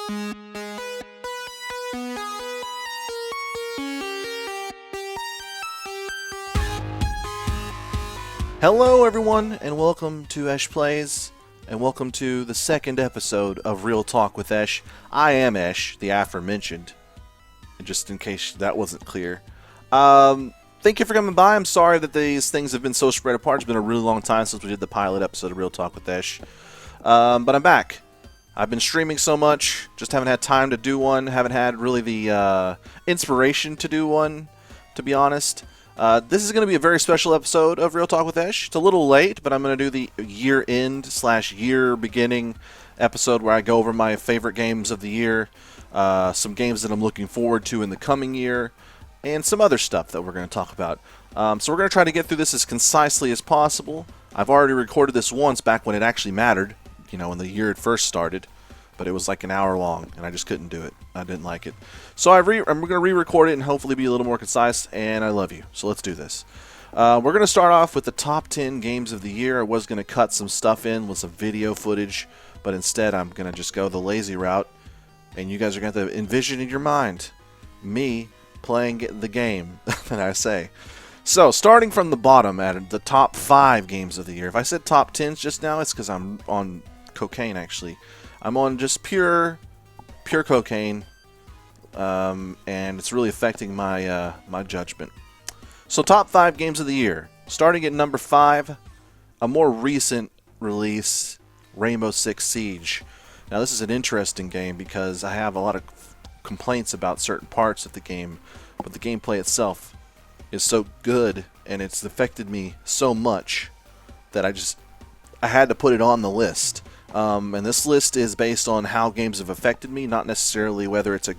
Hello everyone, and welcome to EchPlays, and welcome to the second episode of Real Talk with Esh. I am Esh, the aforementioned, just in case that wasn't clear. Thank you for coming by. I'm sorry that these things have been so spread apart. It's been a really long time since we did the pilot episode of Real Talk with Esh. But I'm back. I've been streaming so much, just haven't had time to do one, haven't had really the inspiration to do one, to be honest. This is going to be a very special episode of Real Talk with Esh. It's a little late, but I'm going to do the year-end / year-beginning episode where I go over my favorite games of the year, some games that I'm looking forward to in the coming year, and some other stuff that we're going to talk about. So we're going to try to get through this as concisely as possible. I've already recorded this once back when it actually mattered, you know, when the year had first started, but it was like an hour long, and I just couldn't do it. I didn't like it. So I'm going to re-record it and hopefully be a little more concise, and I love you. So let's do this. We're going to start off with the top 10 games of the year. I was going to cut some stuff in with some video footage, but instead I'm going to just go the lazy route, and you guys are going to have to envision in your mind me playing the game that I say. So, starting from the bottom at the top 5 games of the year. If I said top 10s just now, it's because I'm on cocaine, actually. I'm on just pure cocaine, and it's really affecting my my judgment. So top 5 games of the year. Starting at number 5, a more recent release, Rainbow Six Siege. Now this is an interesting game because I have a lot of complaints about certain parts of the game, but the gameplay itself is so good and it's affected me so much that I had to put it on the list. And this list is based on how games have affected me, not necessarily whether it's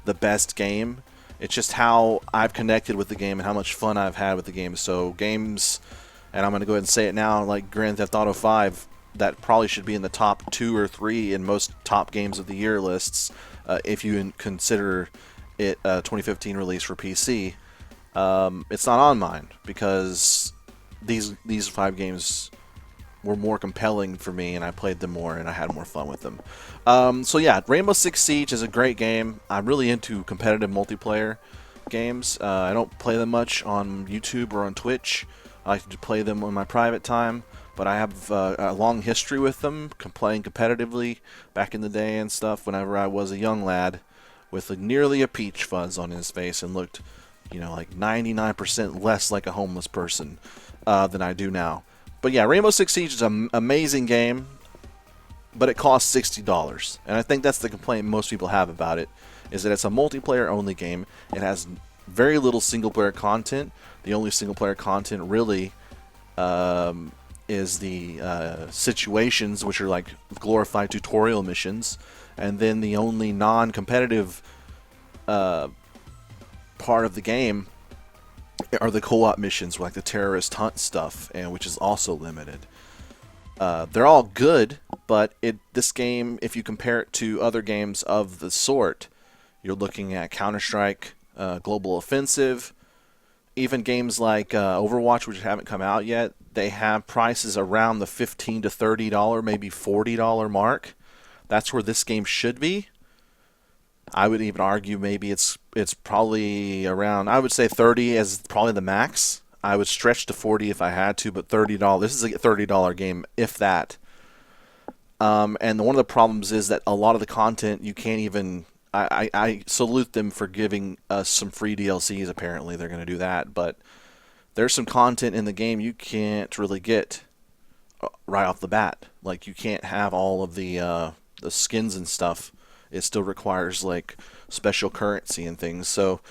the best game. It's just how I've connected with the game and how much fun I've had with the game. So games, and I'm going to go ahead and say it now, like Grand Theft Auto 5, that probably should be in the top 2 or 3 in most top games of the year lists, if you consider it a 2015 release for PC. It's not on mine because these 5 games were more compelling for me, and I played them more, and I had more fun with them. So yeah, Rainbow Six Siege is a great game. I'm really into competitive multiplayer games. I don't play them much on YouTube or on Twitch. I like to play them in my private time, but I have a long history with them, playing competitively back in the day and stuff whenever I was a young lad with nearly a peach fuzz on his face and looked, you know, like 99% less like a homeless person than I do now. But yeah, Rainbow Six Siege is an amazing game, but it costs $60. And I think that's the complaint most people have about it, is that it's a multiplayer-only game. It has very little single-player content. The only single-player content really is the situations, which are like glorified tutorial missions. And then the only non-competitive part of the game are the co-op missions, like the terrorist hunt stuff, and which is also limited. They're all good, but this game, if you compare it to other games of the sort, you're looking at Counter-Strike, Global Offensive, even games like Overwatch, which haven't come out yet. They have prices around the $15 to $30, maybe $40 mark. That's where this game should be. I would even argue maybe it's probably around, I would say 30 as probably the max. I would stretch to 40 if I had to, but $30, this is a $30 game, if that. And one of the problems is that a lot of the content you can't even, I salute them for giving us some free DLCs, apparently they're going to do that, but there's some content in the game you can't really get right off the bat. Like you can't have all of the skins and stuff. It still requires like special currency and things, so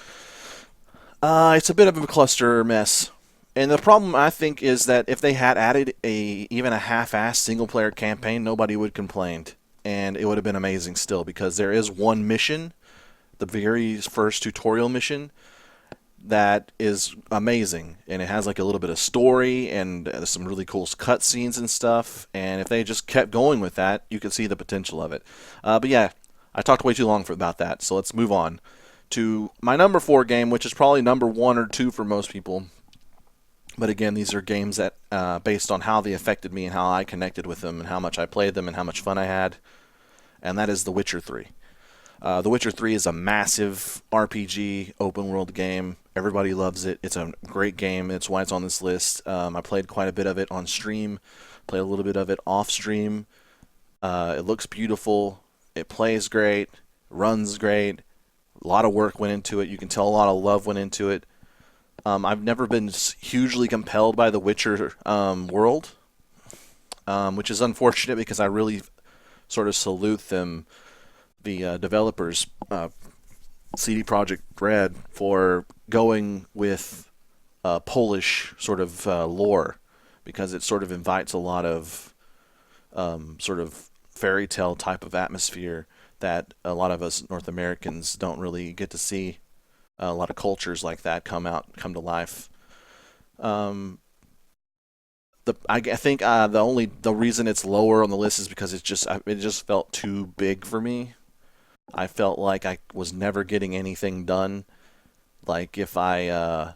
it's a bit of a cluster mess. And the problem, I think, is that if they had added even a half-assed single-player campaign, nobody would complain, and it would have been amazing still, because there is one mission, the very first tutorial mission, that is amazing, and it has like a little bit of story and some really cool cutscenes and stuff. And if they just kept going with that, you could see the potential of it. But yeah, I talked way too long about that, so let's move on to my number 4 game, which is probably number 1 or 2 for most people. But again, these are games that, based on how they affected me and how I connected with them and how much I played them and how much fun I had, and that is The Witcher 3. The Witcher 3 is a massive RPG open world game. Everybody loves it. It's a great game. It's why it's on this list. I played quite a bit of it on stream, played a little bit of it off stream. It looks beautiful. It plays great, runs great. A lot of work went into it. You can tell a lot of love went into it. I've never been hugely compelled by the Witcher world, which is unfortunate because I really sort of salute them, the developers, CD Projekt Red, for going with Polish sort of lore, because it sort of invites a lot of sort of fairy tale type of atmosphere that a lot of us North Americans don't really get to see. A lot of cultures like that come to life. I think the reason it's lower on the list is because it just felt too big for me. I felt like I was never getting anything done. Like if I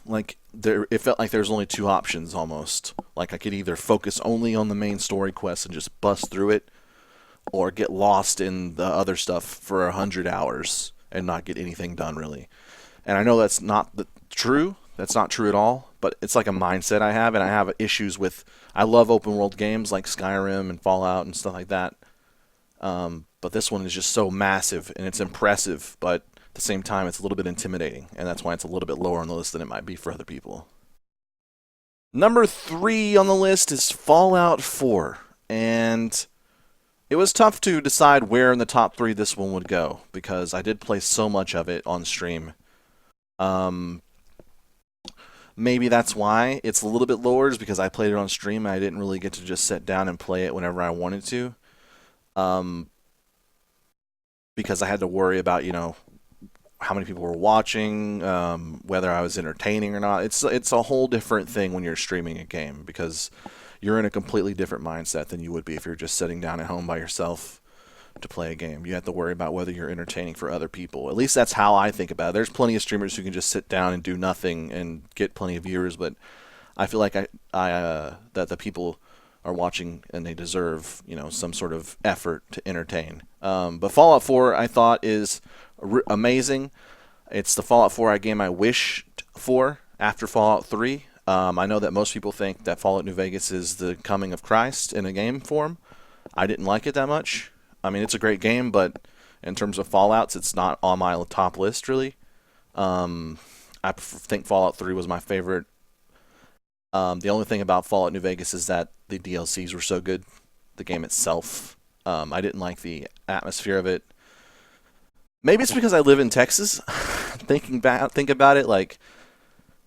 it felt like there was only two options almost. Like I could either focus only on the main story quest and just bust through it, or get lost in the other stuff for 100 hours and not get anything done really. And I know that's not true. That's not true at all. But it's like a mindset I have, and I have issues with. I love open world games like Skyrim and Fallout and stuff like that. But this one is just so massive and it's impressive, but at the same time it's a little bit intimidating, and that's why it's a little bit lower on the list than it might be for other people. Number 3 on the list is Fallout 4, and it was tough to decide where in the top 3 this one would go, because I did play so much of it on stream. Maybe that's why it's a little bit lower, is because I played it on stream and I didn't really get to just sit down and play it whenever I wanted to. Because I had to worry about, how many people were watching, whether I was entertaining or not. It's a whole different thing when you're streaming a game, because you're in a completely different mindset than you would be if you're just sitting down at home by yourself to play a game. You have to worry about whether you're entertaining for other people. At least that's how I think about it. There's plenty of streamers who can just sit down and do nothing and get plenty of viewers, but I feel like that the people are watching and they deserve, some sort of effort to entertain. But Fallout 4, I thought, is amazing. It's the Fallout 4 game I wished for after Fallout 3. I know that most people think that Fallout New Vegas is the coming of Christ in a game form. I didn't like it that much. I mean, it's a great game, but in terms of Fallouts, it's not on my top list, really. I think Fallout 3 was my favorite. The only thing about Fallout New Vegas is that the DLCs were so good. The game itself, I didn't like the atmosphere of it. Maybe it's because I live in Texas. Think about it, like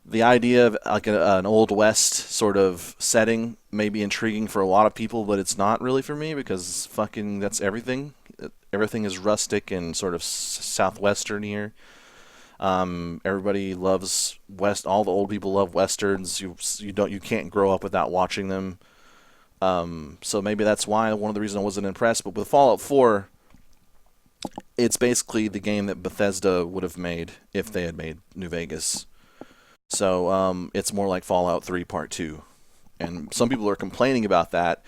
the idea of like an Old West sort of setting may be intriguing for a lot of people, but it's not really for me, because that's everything. Everything is rustic and sort of southwestern here. Everybody loves all the old people love westerns. You can't grow up without watching them. So maybe that's why one of the reasons I wasn't impressed. But with Fallout 4, it's basically the game that Bethesda would have made if they had made New Vegas. So it's more like Fallout 3 Part 2. And some people are complaining about that.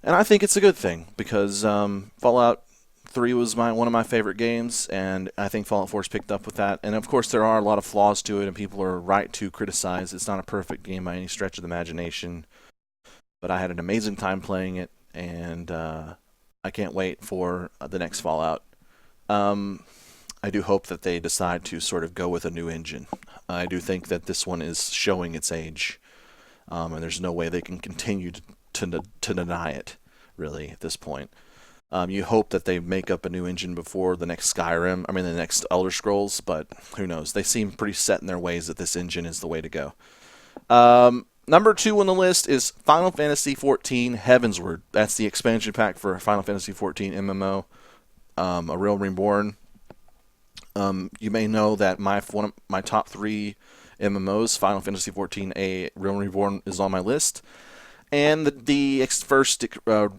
And I think it's a good thing, because Fallout 3 was one of my favorite games, and I think Fallout 4's picked up with that. And of course there are a lot of flaws to it, and people are right to criticize. It's not a perfect game by any stretch of the imagination. But I had an amazing time playing it, and I can't wait for the next Fallout. I do hope that they decide to sort of go with a new engine. I do think that this one is showing its age, and there's no way they can continue to deny it, really, at this point. You hope that they make up a new engine before the next the next Elder Scrolls, but who knows? They seem pretty set in their ways that this engine is the way to go. Number 2 on the list is Final Fantasy XIV Heavensward. That's the expansion pack for Final Fantasy XIV MMO, A Realm Reborn. You may know that one of my top 3 MMOs, Final Fantasy XIV A Realm Reborn, is on my list. And the first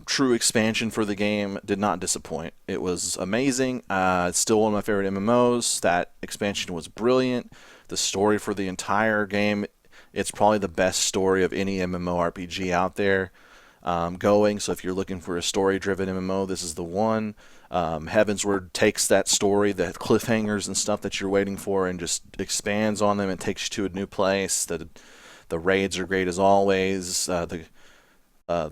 true expansion for the game did not disappoint. It was amazing. It's still one of my favorite MMOs. That expansion was brilliant. The story for the entire game, it's probably the best story of any MMORPG out there. going. So if you're looking for a story-driven MMO, this is the one. Heavensward takes that story, the cliffhangers and stuff that you're waiting for, and just expands on them and takes you to a new place. The raids are great as always. The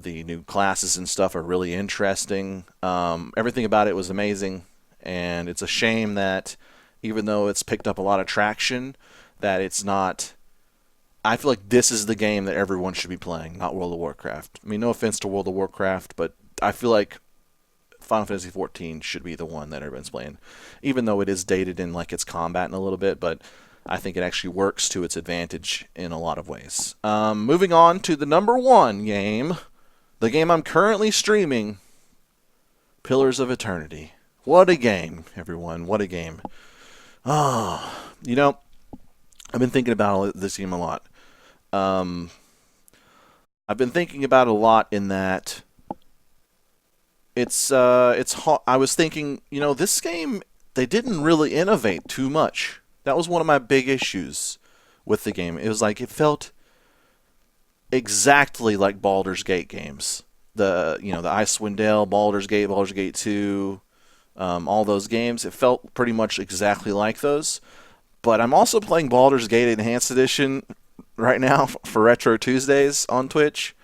new classes and stuff are really interesting. Everything about it was amazing, and it's a shame that even though it's picked up a lot of traction, that it's not. I feel like this is the game that everyone should be playing, not World of Warcraft. I mean, no offense to World of Warcraft, but I feel like Final Fantasy XIV should be the one that everyone's playing, even though it is dated in like its combat in a little bit, but I think it actually works to its advantage in a lot of ways. Moving on to the number one game, the game I'm currently streaming, Pillars of Eternity. What a game, everyone. What a game. Oh, I've been thinking about this game a lot. I've been thinking about it a lot in that it's I was thinking, this game, they didn't really innovate too much. That was one of my big issues with the game. It was like it felt exactly like Baldur's Gate games. The Icewind Dale, Baldur's Gate 2, all those games. It felt pretty much exactly like those. But I'm also playing Baldur's Gate Enhanced Edition right now for Retro Tuesdays on Twitch,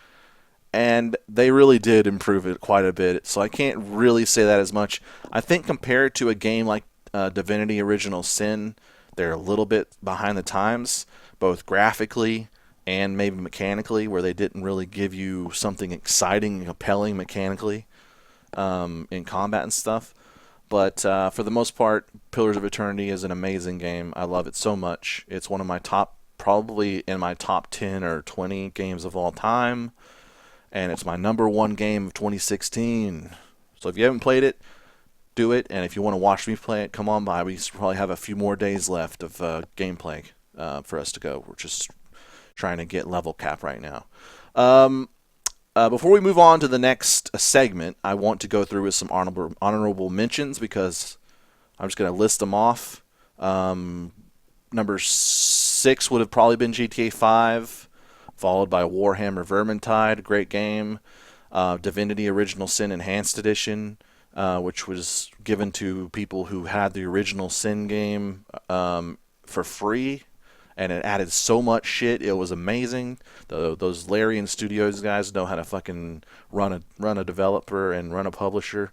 and they really did improve it quite a bit. So I can't really say that as much. I think compared to a game like Divinity Original Sin, they're a little bit behind the times, both graphically and maybe mechanically, where they didn't really give you something exciting and compelling mechanically in combat and stuff. But for the most part, Pillars of Eternity is an amazing game. I love it so much. It's one of my probably in my top 10 or 20 games of all time. And it's my number one game of 2016. So if you haven't played it, do it. And if you want to watch me play it, come on by. We probably have a few more days left of gameplay for us to go. We're just trying to get level cap right now. Before we move on to the next segment, I want to go through with some honorable mentions because I'm just going to list them off. Number 6 would have probably been GTA 5, followed by Warhammer Vermintide, great game. Divinity Original Sin Enhanced Edition, which was given to people who had the original Sin game for free. And it added so much shit. It was amazing. Those Larian Studios guys know how to fucking run a developer and run a publisher.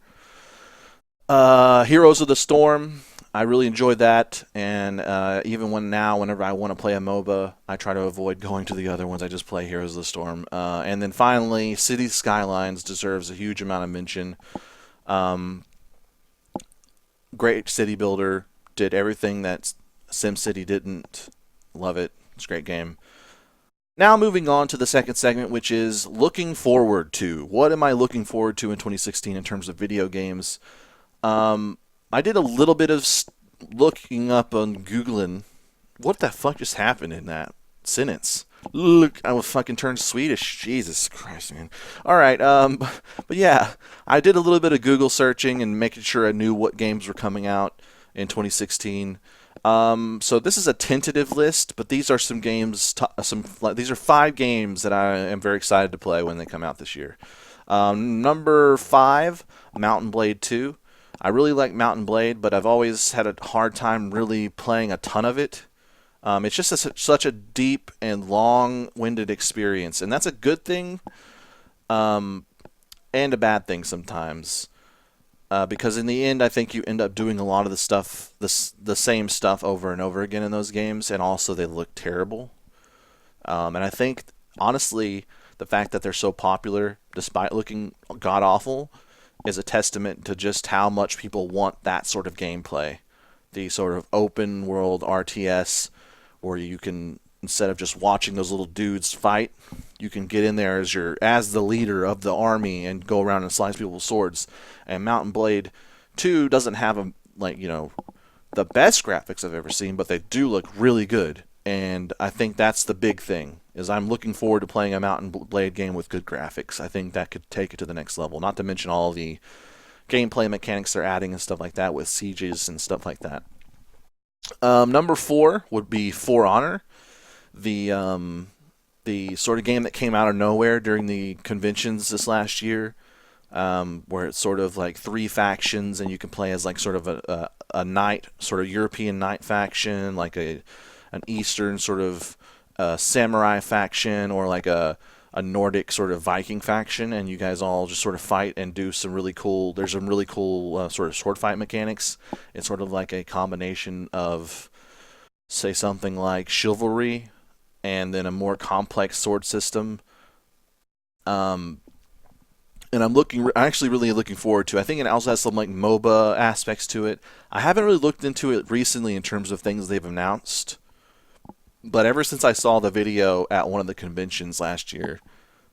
Heroes of the Storm. I really enjoyed that. And even whenever I want to play a MOBA, I try to avoid going to the other ones. I just play Heroes of the Storm. And then finally, Cities Skylines deserves a huge amount of mention. Great city builder. Did everything that SimCity didn't. Love it. It's a great game. Now moving on to the second segment, which is looking forward to. What am I looking forward to in 2016 in terms of video games? I did a little bit of looking up on Googling. What the fuck just happened in that sentence? Look, I will fucking turn Swedish. Jesus Christ, man. All right, but yeah, I did a little bit of Google searching and making sure I knew what games were coming out in 2016. So this is a tentative list, but these are some games. These are 5 games that I am very excited to play when they come out this year. Number 5, Mountain Blade 2. I really like Mountain Blade, but I've always had a hard time really playing a ton of it. It's just such a deep and long-winded experience, and that's a good thing, and a bad thing sometimes. Because in the end, I think you end up doing a lot of the stuff, the same stuff over and over again in those games, and also they look terrible. And I think, honestly, the fact that they're so popular, despite looking god-awful, is a testament to just how much people want that sort of gameplay. The sort of open-world RTS, where you can, instead of just watching those little dudes fight, you can get in there as the leader of the army and go around and slice people with swords. And Mountain Blade 2 doesn't have the best graphics I've ever seen, but they do look really good. And I think that's the big thing, is I'm looking forward to playing a Mountain Blade game with good graphics. I think that could take it to the next level. Not to mention all the gameplay mechanics they're adding and stuff like that with sieges and stuff like that. Number 4 would be For Honor. The the sort of game that came out of nowhere during the conventions this last year, where it's sort of like three factions, and you can play as like sort of a knight, sort of European knight faction, like an Eastern sort of samurai faction, or like a Nordic sort of Viking faction, and you guys all just sort of fight and do some really cool. There's some really cool sort of sword fight mechanics. It's sort of like a combination of, say, something like chivalry, and then a more complex sword system. Um, and I'm actually really looking forward to. I think it also has some like MOBA aspects to it. I haven't really looked into it recently in terms of things they've announced, but ever since I saw the video at one of the conventions last year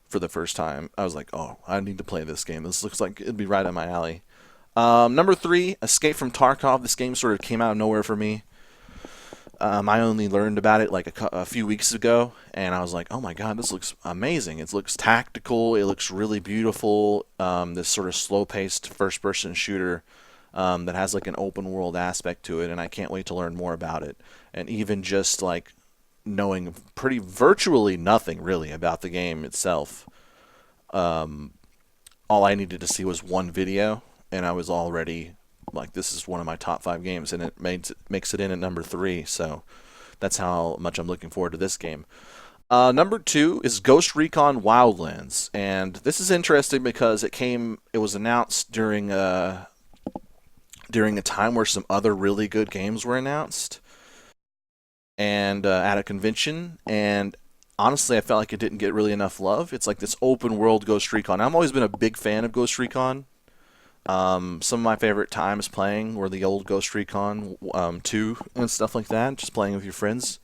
for the first time, I was like, oh, I need to play this game. This looks like it'd be right up my alley. Number 3, Escape from Tarkov. This game sort of came out of nowhere for me. I only learned about it like a few weeks ago, and I was like, oh my god, this looks amazing. It looks tactical. It looks really beautiful. This sort of slow-paced first-person shooter that has like an open-world aspect to it, and I can't wait to learn more about it. And even just like knowing pretty virtually nothing really about the game itself, all I needed to see was one video, and I was already like, this is one of my top 5 games, and it makes it in at number 3. So that's how much I'm looking forward to this game. Number 2 is Ghost Recon Wildlands, and this is interesting because it was announced during a time where some other really good games were announced, and at a convention, and honestly, I felt like it didn't get really enough love. It's like this open world Ghost Recon. I've always been a big fan of Ghost Recon. Some of my favorite times playing were the old Ghost Recon 2 and stuff like that, just playing with your friends.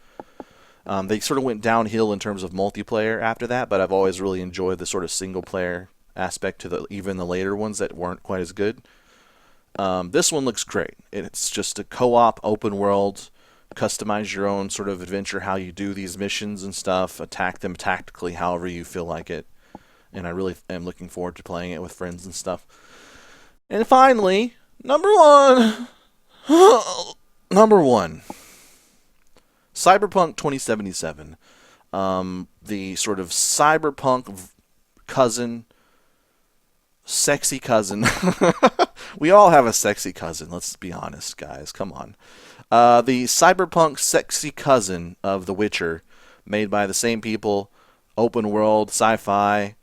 They sort of went downhill in terms of multiplayer after that, but I've always really enjoyed the sort of single player aspect to even the later ones that weren't quite as good. This one looks great. It's just a co-op open world, customize your own sort of adventure, how you do these missions and stuff, attack them tactically however you feel like it. And I really am looking forward to playing it with friends and stuff. And finally, number 1. Number 1. Cyberpunk 2077. The sort of cyberpunk cousin, sexy cousin. We all have a sexy cousin, let's be honest, guys. Come on. The cyberpunk sexy cousin of The Witcher, made by the same people, open world, sci-fi.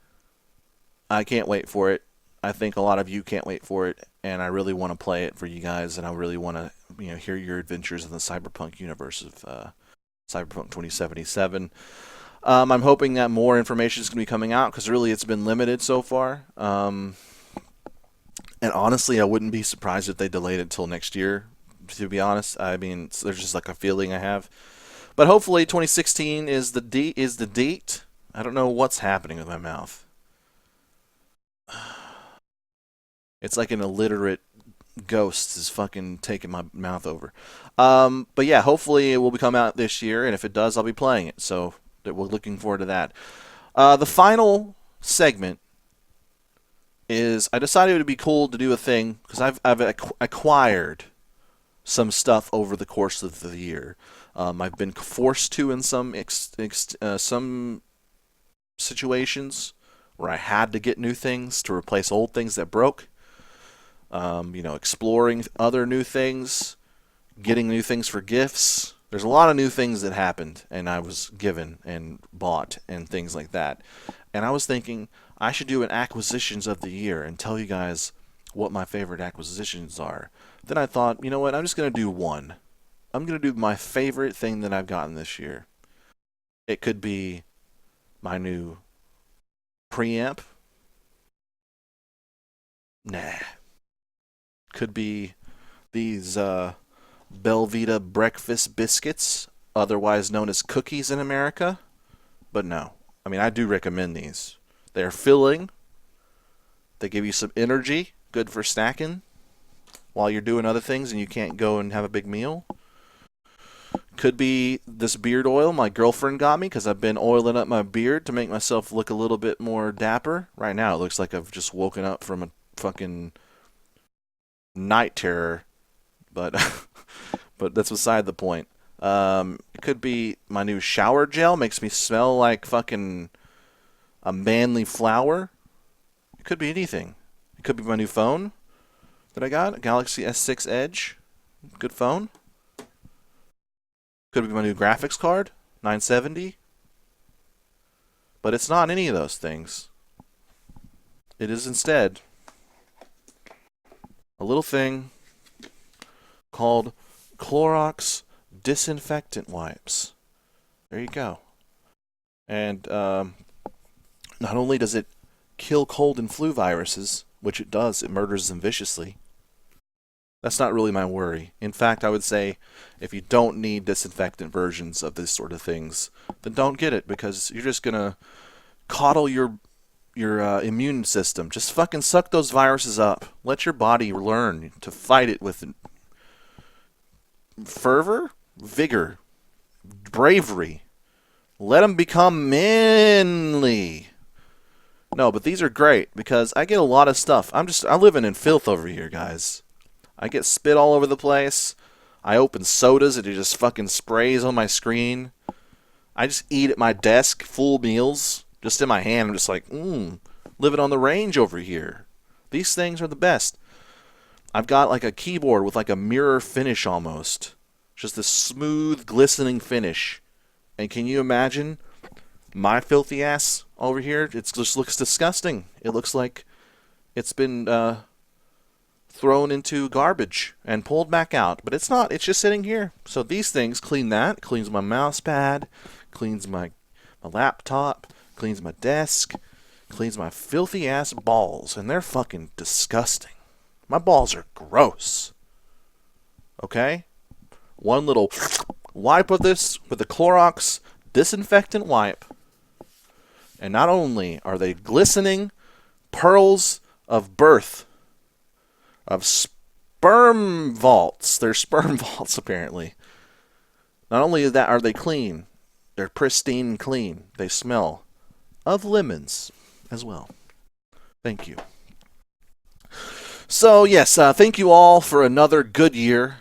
I can't wait for it. I think a lot of you can't wait for it, and I really want to play it for you guys, and I really want to, hear your adventures in the cyberpunk universe of Cyberpunk 2077. I'm hoping that more information is going to be coming out, because really it's been limited so far. And honestly, I wouldn't be surprised if they delayed it till next year, to be honest. I mean, there's just like a feeling I have. But hopefully 2016 is the date. I don't know what's happening with my mouth. It's like an illiterate ghost is fucking taking my mouth over. But yeah, hopefully it will come out this year, and if it does, I'll be playing it. So we're looking forward to that. The final segment is, I decided it would be cool to do a thing, because I've acquired some stuff over the course of the year. I've been forced to in some situations where I had to get new things to replace old things that broke. Exploring other new things, getting new things for gifts. There's a lot of new things that happened, and I was given and bought and things like that. And I was thinking I should do an acquisitions of the year and tell you guys what my favorite acquisitions are. Then I thought, you know what, I'm just going to do one. I'm going to do my favorite thing that I've gotten this year. It could be my new preamp. Nah. Could be these Belvita breakfast biscuits, otherwise known as cookies in America. But no. I mean, I do recommend these. They're filling. They give you some energy. Good for snacking while you're doing other things and you can't go and have a big meal. Could be this beard oil my girlfriend got me, because I've been oiling up my beard to make myself look a little bit more dapper. Right now it looks like I've just woken up from a fucking night terror, but but that's beside the point. It could be my new shower gel, makes me smell like fucking a manly flower. It could be anything. It could be my new phone that I got, a Galaxy S6 Edge. Good phone. Could be my new graphics card, 970. But it's not any of those things. It is instead a little thing called Clorox disinfectant wipes. There you go. And not only does it kill cold and flu viruses, which it does, it murders them viciously. That's not really my worry. In fact, I would say if you don't need disinfectant versions of this sort of things, then don't get it, because you're just gonna coddle your immune system. Just fucking suck those viruses up. Let your body learn to fight it with fervor, vigor, bravery. Let them become manly. No, but these are great because I get a lot of stuff. I'm living in filth over here, guys. I get spit all over the place. I open sodas and it just fucking sprays on my screen. I just eat at my desk full meals, just in my hand. I'm just like, living on the range over here. These things are the best. I've got like a keyboard with like a mirror finish almost. Just this smooth, glistening finish. And can you imagine my filthy ass over here? It just looks disgusting. It looks like it's been thrown into garbage and pulled back out. But it's not. It's just sitting here. So these things clean that. Cleans my mouse pad. Cleans my laptop. Cleans my desk. Cleans my filthy ass balls. And they're fucking disgusting. My balls are gross. Okay? One little wipe of this with the Clorox disinfectant wipe. And not only are they glistening pearls of birth, of sperm vaults. They're sperm vaults, apparently. Not only that are they clean, they're pristine clean. They smell of lemons as well. Thank you. So, yes, thank you all for another good year.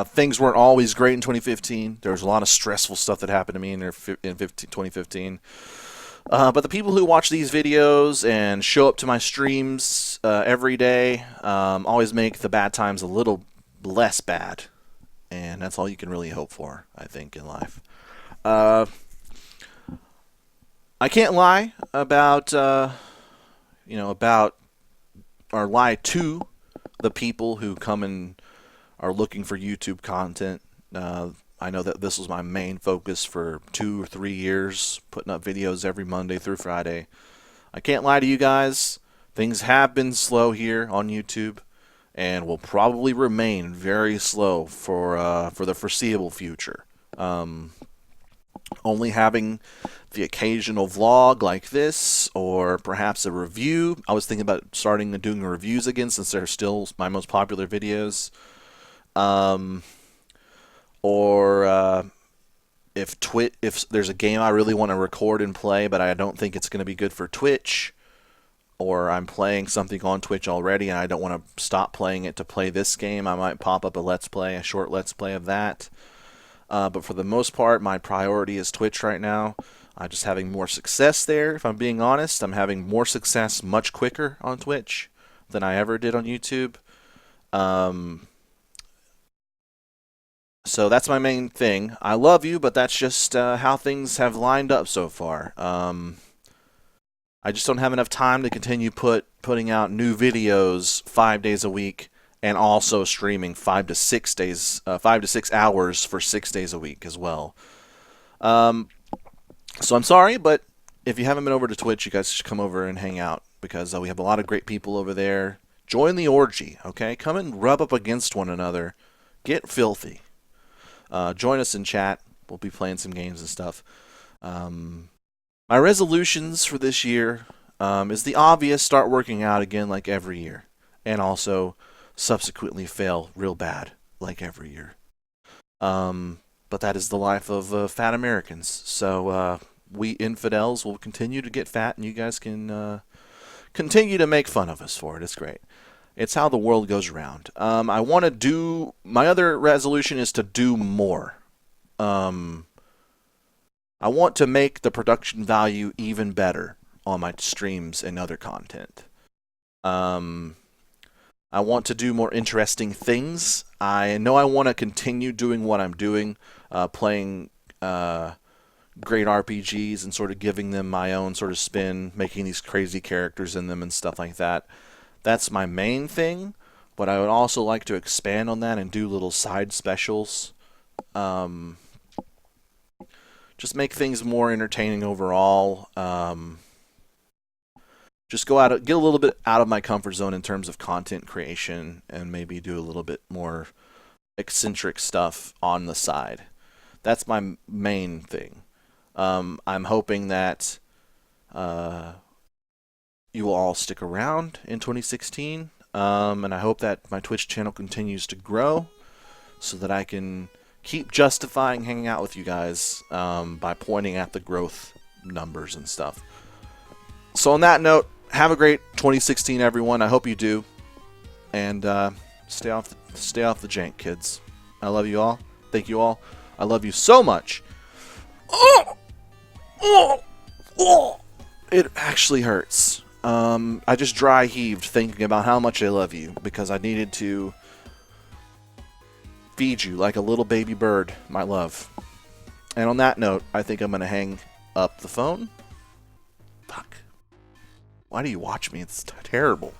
Things weren't always great in 2015. There was a lot of stressful stuff that happened to me in 2015. But the people who watch these videos and show up to my streams every day always make the bad times a little less bad. And that's all you can really hope for, I think, in life. I can't lie about, or lie to the people who come and are looking for YouTube content. I know that this was my main focus for 2 or 3 years, putting up videos every Monday through Friday. I can't lie to you guys. Things have been slow here on YouTube, and will probably remain very slow for the foreseeable future. Only having the occasional vlog like this, or perhaps a review. I was thinking about starting doing reviews again, since they're still my most popular videos. Or if there's a game I really want to record and play, but I don't think it's going to be good for Twitch, or I'm playing something on Twitch already and I don't want to stop playing it to play this game, I might pop up a short let's play of that. But for the most part, my priority is Twitch right now. I'm just having more success there, if I'm being honest. I'm having more success much quicker on Twitch than I ever did on YouTube. So that's my main thing. I love you, but that's just how things have lined up so far. I just don't have enough time to continue putting out new videos 5 days a week, and also streaming 5 to 6 hours for 6 days a week as well. So I'm sorry, but if you haven't been over to Twitch, you guys should come over and hang out, because we have a lot of great people over there. Join the orgy, okay? Come and rub up against one another. Get filthy. Join us in chat. We'll be playing some games and stuff. My resolutions for this year is the obvious: start working out again like every year, and also subsequently fail real bad like every year. But that is the life of fat Americans. So we infidels will continue to get fat, and you guys can continue to make fun of us for it. It's great. It's how the world goes around. I want to do... My other resolution is to do more. I want to make the production value even better on my streams and other content. I want to do more interesting things. I know I want to continue doing what I'm doing, playing great RPGs and sort of giving them my own sort of spin, making these crazy characters in them and stuff like that. That's my main thing, but I would also like to expand on that and do little side specials. Just make things more entertaining overall. Just go out, get a little bit out of my comfort zone in terms of content creation, and maybe do a little bit more eccentric stuff on the side. That's my main thing. I'm hoping that you will all stick around in 2016, and I hope that my Twitch channel continues to grow so that I can keep justifying hanging out with you guys by pointing at the growth numbers and stuff. So on that note, have a great 2016, everyone. I hope you do, and stay off the jank, kids. I love you all. Thank you all. I love you so much. It actually hurts. I just dry heaved thinking about how much I love you because I needed to feed you like a little baby bird, my love. And on that note, I think I'm going to hang up the phone. Fuck. Why do you watch me? It's terrible.